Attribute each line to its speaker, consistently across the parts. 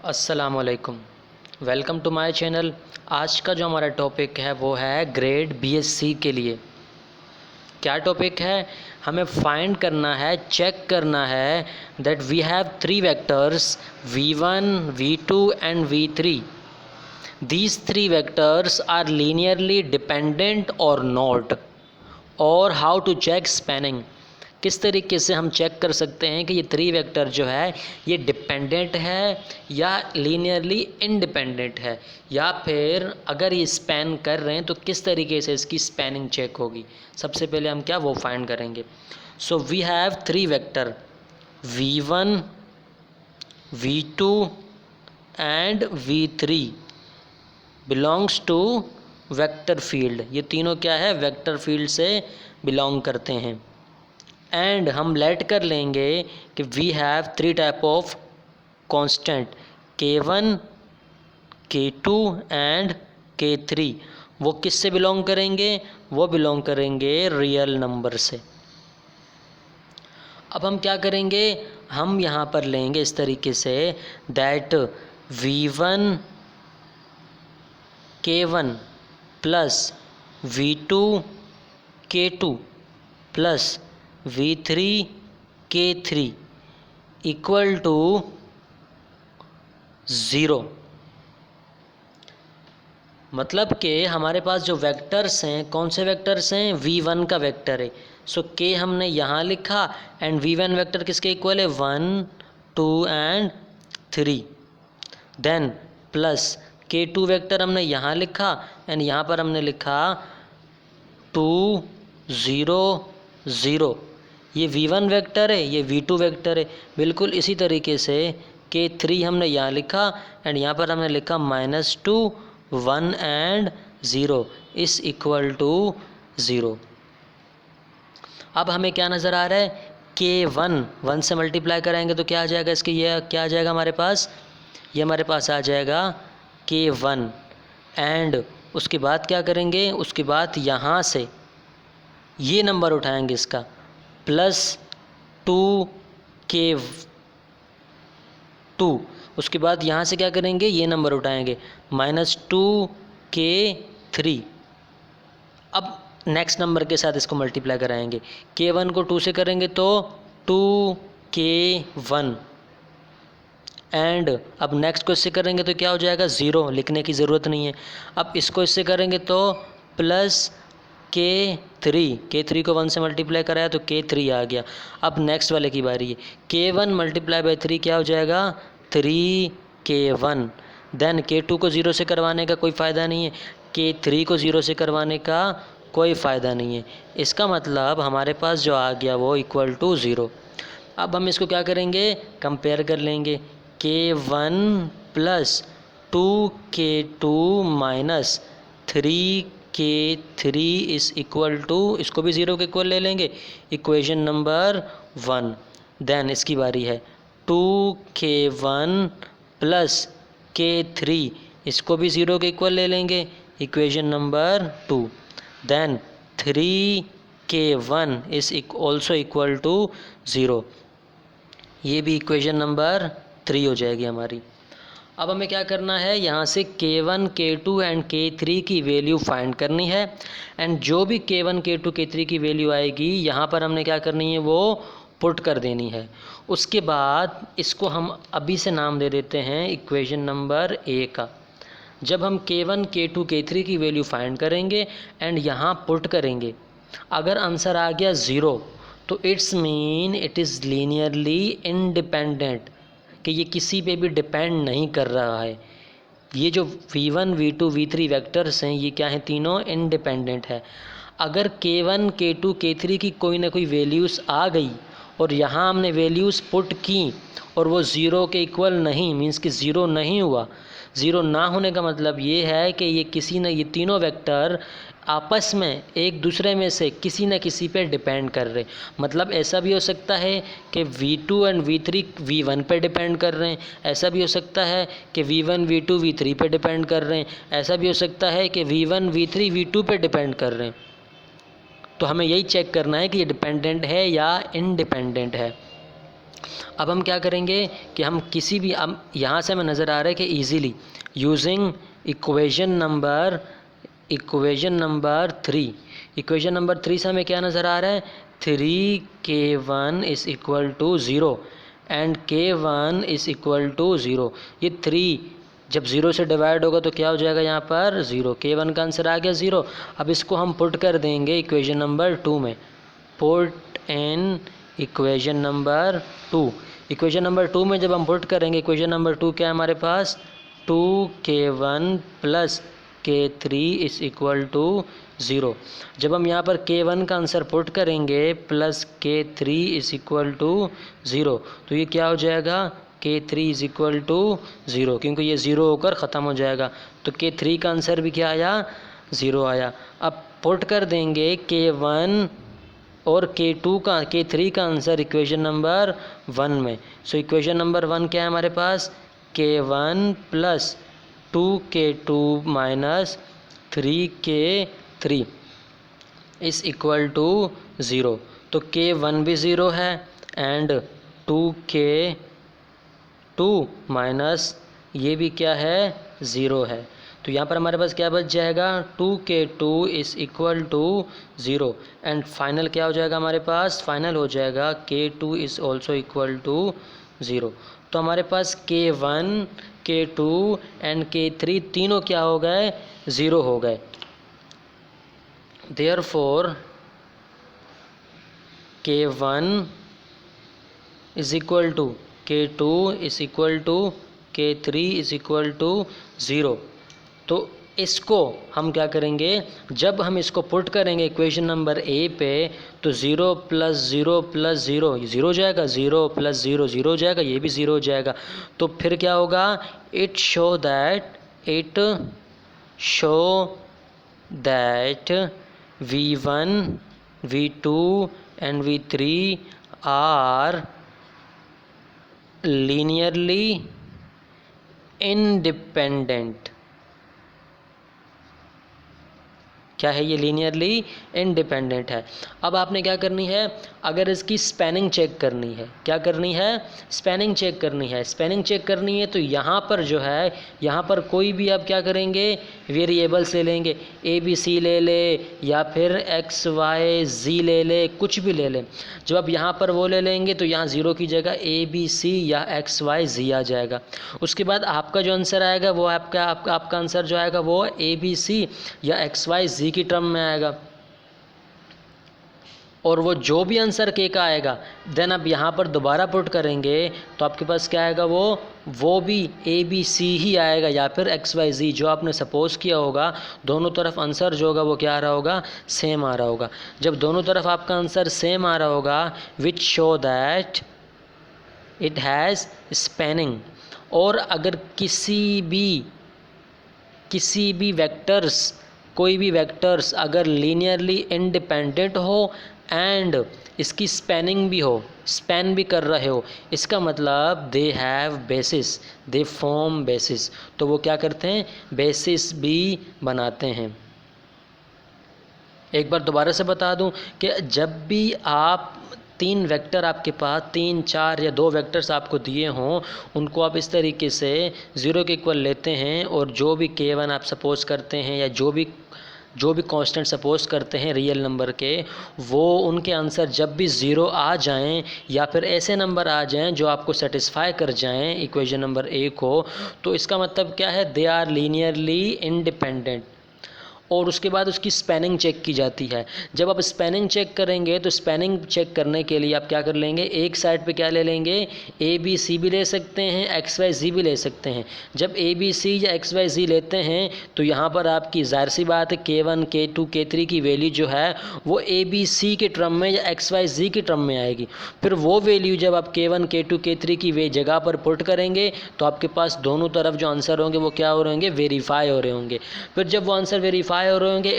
Speaker 1: अस्सलामुअलैकुम, welcome to my channel. आज का जो हमारा टॉपिक है वो है ग्रेड बीएससी के लिए। क्या टॉपिक है? हमें फाइंड करना है, चेक करना है that we have three vectors v1, v2 and v3. These three vectors are linearly dependent or not, और how to check spanning. किस तरीके से हम चेक कर सकते हैं कि ये थ्री वेक्टर जो है ये डिपेंडेंट है या लीनियरली इंडिपेंडेंट है, या फिर अगर ये स्पैन कर रहे हैं तो किस तरीके से इसकी स्पैनिंग चेक होगी। सबसे पहले हम क्या वो फाइंड करेंगे। So we have three vector v1, v2 and v3 belongs to vector field. ये तीनों क्या है? वेक्टर फील्ड से बिलोंग करते हैं। एंड हम लेट कर लेंगे कि we have three type of constant k1, k2 and k3। वो किस से बिलोंग करेंगे? वो बिलोंग करेंगे रियल नंबर से। अब हम क्या करेंगे, हम यहाँ पर लेंगे इस तरीके से that v1 k1 plus v2 k2 plus v3 k3 equal to 0। मतलब कि हमारे पास जो वेक्टर्स हैं, कौन से वेक्टर्स हैं? v1 का वेक्टर है, सो k हमने यहाँ लिखा एंड v1 वेक्टर किसके इक्वल है? 1, 2 and 3। Then plus k2 vector हमने यहाँ लिखा एंड यहाँ पर हमने लिखा 2, 0, 0। ये v1 वेक्टर है, ये v2 वेक्टर है। बिल्कुल इसी तरीके से k3 हमने यहाँ लिखा एंड यहाँ पर हमने लिखा -2, 1 एंड 0 इस इक्वल टू 0। अब हमें क्या नज़र आ रहा है? k1 1 से मल्टीप्लाई कराएंगे तो क्या आ जाएगा इसके? ये क्या आ जाएगा हमारे पास? ये हमारे पास आ जाएगा k1 एंड उसके बाद क्या करेंगे? उसके बाद यहाँ से ये नंबर उठाएंगे इसका +2k2। उसके बाद यहाँ से क्या करेंगे? ये नंबर उठाएंगे -2k3। अब नेक्स्ट नंबर के साथ इसको मल्टीप्लाई कराएंगे। k1 को 2 से करेंगे तो 2k1 एंड अब नेक्स्ट को इससे करेंगे तो क्या हो जाएगा? 0। लिखने की ज़रूरत नहीं है। अब इसको इससे करेंगे तो +k3 को 1 से मल्टीप्लाई कराया तो k3 आ गया। अब नेक्स्ट वाले की बारी है। k1 मल्टीप्लाई बाई 3 क्या हो जाएगा? 3k1। देन k2 को 0 से करवाने का कोई फ़ायदा नहीं है, k3 को 0 से करवाने का कोई फ़ायदा नहीं है। इसका मतलब हमारे पास जो आ गया वो इक्वल टू 0। अब हम इसको क्या करेंगे? कंपेयर कर लेंगे। k1 plus 2k2 minus 3k3 इस इक्वल टू, इसको भी 0 के इक्वल ले लेंगे, इक्वेशन नंबर 1। देन इसकी बारी है 2k1 प्लस k3, इसको भी 0 के इक्वल ले लेंगे, इक्वेशन नंबर 2। देन 3k1 इस ऑल्सो इक्वल टू 0, ये भी इक्वेशन नंबर 3 हो जाएगी हमारी। अब हमें क्या करना है? यहाँ से k1, k2 एंड k3 की वैल्यू फाइंड करनी है एंड जो भी k1, k2, k3 की वैल्यू आएगी यहाँ पर हमने क्या करनी है? वो पुट कर देनी है। उसके बाद इसको हम अभी से नाम दे देते हैं इक्वेशन नंबर A का। जब हम k1, k2, k3 की वैल्यू फाइंड करेंगे एंड यहाँ पुट करेंगे, अगर आंसर आ गया 0 तो it's mean it is linearly independent, कि ये किसी पे भी डिपेंड नहीं कर रहा है। ये जो v1, v2, v3 वेक्टर्स हैं ये क्या हैं? तीनों इंडिपेंडेंट है। अगर k1, k2, k3 की कोई ना कोई वैल्यूज़ आ गई और यहाँ हमने वैल्यूज़ पुट की और वो 0 के इक्वल नहीं, मींस कि 0 नहीं हुआ। 0 ना होने का मतलब ये है कि ये तीनों वेक्टर आपस में एक दूसरे में से किसी न किसी पे डिपेंड कर रहे। मतलब ऐसा भी हो सकता है कि v2 एंड v3 v1 पे डिपेंड कर रहे हैं, ऐसा भी हो सकता है कि v1 v2 v3 पे डिपेंड कर रहे हैं, ऐसा भी हो सकता है कि v1 v3 v2 पे डिपेंड कर रहे हैं। तो हमें यही चेक करना है कि ये डिपेंडेंट है या इनडिपेंडेंट है। अब हम क्या करेंगे कि हम किसी भी, अब यहाँ से हमें नज़र आ रहा है कि easily using equation number 3, equation number 3 से हमें क्या नज़र आ रहा है, 3k1 is equal to 0 and k1 is equal to 0। ये 3 जब 0 से डिवाइड होगा तो क्या हो जाएगा यहाँ पर 0, k1 का आंसर आ गया 0। अब इसको हम पुट कर देंगे इक्वेशन नंबर 2 में, put in equation number 2। Equation number 2 में जब हम पुट करेंगे, इक्वेशन नंबर 2 क्या है हमारे पास, 2k1 plus k3 is equal to 0। जब हम यहाँ पर k1 का आंसर पुट करेंगे plus k3 is equal to 0, तो ये क्या हो जाएगा, k3 इज़ इक्वल टू 0, क्योंकि ये 0 होकर ख़त्म हो जाएगा। तो k3 का आंसर भी क्या आया, 0 आया। अब पुट कर देंगे k1 और k3 का आंसर इक्वेशन नंबर 1 में। सो इक्वेशन नंबर 1 क्या है हमारे पास, k1 plus 2k2 minus 3k3 is equal to 0। तो k1 भी 0 है एंड 2k2 माइनस ये भी क्या है, 0 है। तो यहाँ पर हमारे पास क्या बच जाएगा, 2k2 is equal to 0 and final क्या हो जाएगा हमारे पास, फाइनल हो जाएगा k2 is also equal to 0। तो हमारे पास k1, k2 एंड k3 तीनों क्या हो गए, 0 हो गए। Therefore k1 is equal to k2 is equal to k3 is equal to 0। तो इसको हम क्या करेंगे, जब हम इसको पुट करेंगे इक्वेशन नंबर ए पे, तो 0 प्लस 0 प्लस 0 0 जाएगा, 0 प्लस 0 0 जाएगा, ये भी 0 जाएगा। तो फिर क्या होगा, it show that v1 v2 and v3 are linearly independent. क्या है ये, लीनियरली इंडिपेंडेंट है। अब आपने क्या करनी है, अगर इसकी स्पैनिंग चेक करनी है, क्या करनी है, स्पैनिंग चेक करनी है। स्पैनिंग चेक करनी है तो यहाँ पर जो है, यहाँ पर कोई भी आप क्या करेंगे, वेरिएबल्स ले लेंगे, ए बी सी ले ले या फिर एक्स वाई जी ले ले, कुछ भी ले लें। जब आप यहाँ पर वो ले लेंगे तो यहाँ 0 की जगह ए बी सी या एक्स वाई जी आ जाएगा। उसके बाद आपका जो आंसर आएगा वो आपका आंसर जो आएगा वो ए बी सी या एक्स वाई जी की टर्म में आएगा। और वो जो भी आंसर के का आएगा देन आप यहाँ पर दोबारा पुट करेंगे तो आपके पास क्या आएगा, वो भी ए बी सी ही आएगा या फिर एक्स वाई जी, जो आपने सपोज किया होगा। दोनों तरफ आंसर जो होगा वो क्या आ रहा होगा, सेम आ रहा होगा। जब दोनों तरफ आपका आंसर सेम आ रहा होगा, which show that it has spanning. और अगर किसी भी वेक्टर्स, कोई भी वेक्टर्स अगर लीनियरली इंडिपेंडेंट हो एंड इसकी स्पैनिंग भी हो, स्पैन भी कर रहे हो, इसका मतलब they have basis, they form basis. तो वो क्या करते हैं, बेसिस भी बनाते हैं। एक बार दोबारा से बता दूं कि जब भी आप 3 वेक्टर आपके पास, 3, 4 या 2 वेक्टर्स आपको दिए हों, उनको आप इस तरीके से 0 के इक्वल लेते हैं और जो भी k1 आप सपोज करते हैं या जो भी कांस्टेंट सपोज करते हैं रियल नंबर के, वो उनके आंसर जब भी 0 आ जाएं या फिर ऐसे नंबर आ जाएं जो आपको सेटिस्फाई कर जाएं इक्वेशन नंबर ए को, तो इसका मतलब क्या है, दे आर लीनियरली इंडिपेंडेंट। और उसके बाद उसकी स्पैनिंग चेक की जाती है। जब आप स्पैनिंग चेक करेंगे तो स्पैनिंग चेक करने के लिए आप क्या कर लेंगे, एक साइड पे क्या ले लेंगे, ए बी सी भी ले सकते हैं, एक्स वाई जी भी ले सकते हैं। जब ए बी सी या एक्स वाई जी लेते हैं तो यहाँ पर आपकी जाहिर सी बात है k1 k2 k3 की वैल्यू जो है वो ए बी सी के टर्म में या एक्स वाई जी के टर्म में आएगी। फिर वो वैल्यू जब आप k1 k2 k3 की वे जगह पर पुट करेंगे तो आपके पास दोनों तरफ जो आंसर होंगे वो क्या हो रहे होंगे, वेरीफाई हो रहे होंगे। फिर जब वो आंसर वेरीफाई आइडेंटिफाई हो रहे होंगे,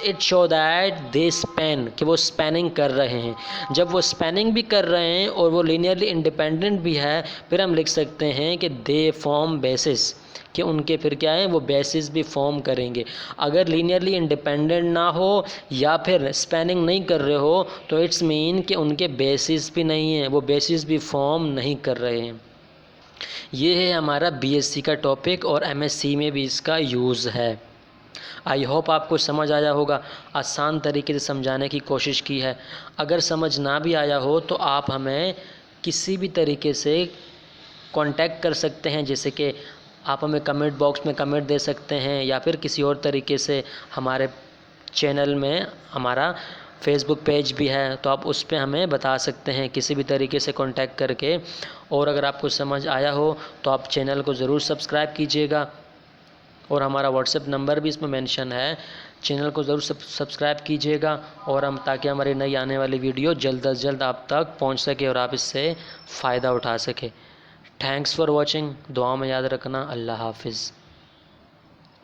Speaker 1: it show that they span, कि वो स्पैनिंग कर रहे हैं। जब वो स्पैनिंग भी कर रहे हैं और वो लीनियरली इंडिपेंडेंट भी है, फिर हम लिख सकते हैं कि दे फॉर्म बेसिस, कि उनके फिर क्या है, वो बेसिस भी फॉर्म करेंगे। अगर लीनियरली इंडिपेंडेंट ना हो या फिर स्पैनिंग नहीं कर रहे हो तो इट्स मीन कि उनके बेसिस भी नहीं है, वो बेसिस भी फॉर्म नहीं कर रहे हैं। ये है हमारा बीएससी का टॉपिक और एमएससी में भी इसका यूज़ है। आई होप आपको समझ आया होगा। आसान तरीके से समझाने की कोशिश की है। अगर समझ ना भी आया हो तो आप हमें किसी भी तरीके से कांटेक्ट कर सकते हैं, जैसे कि आप हमें कमेंट बॉक्स में कमेंट दे सकते हैं या फिर किसी और तरीके से हमारे चैनल में, हमारा फेसबुक पेज भी है तो आप उस पर हमें बता सकते हैं किसी भी तरीके से कांटेक्ट करके। और अगर आपको समझ आया हो तो आप चैनल को ज़रूर सब्सक्राइब कीजिएगा और हमारा व्हाट्सएप नंबर भी इसमें मेंशन है। चैनल को ज़रूर सब्सक्राइब कीजिएगा और हम, ताकि हमारी नई आने वाली वीडियो जल्द से जल्द आप तक पहुंच सके और आप इससे फ़ायदा उठा सके। Thanks for watching. दुआ में याद रखना। अल्लाह हाफिज़।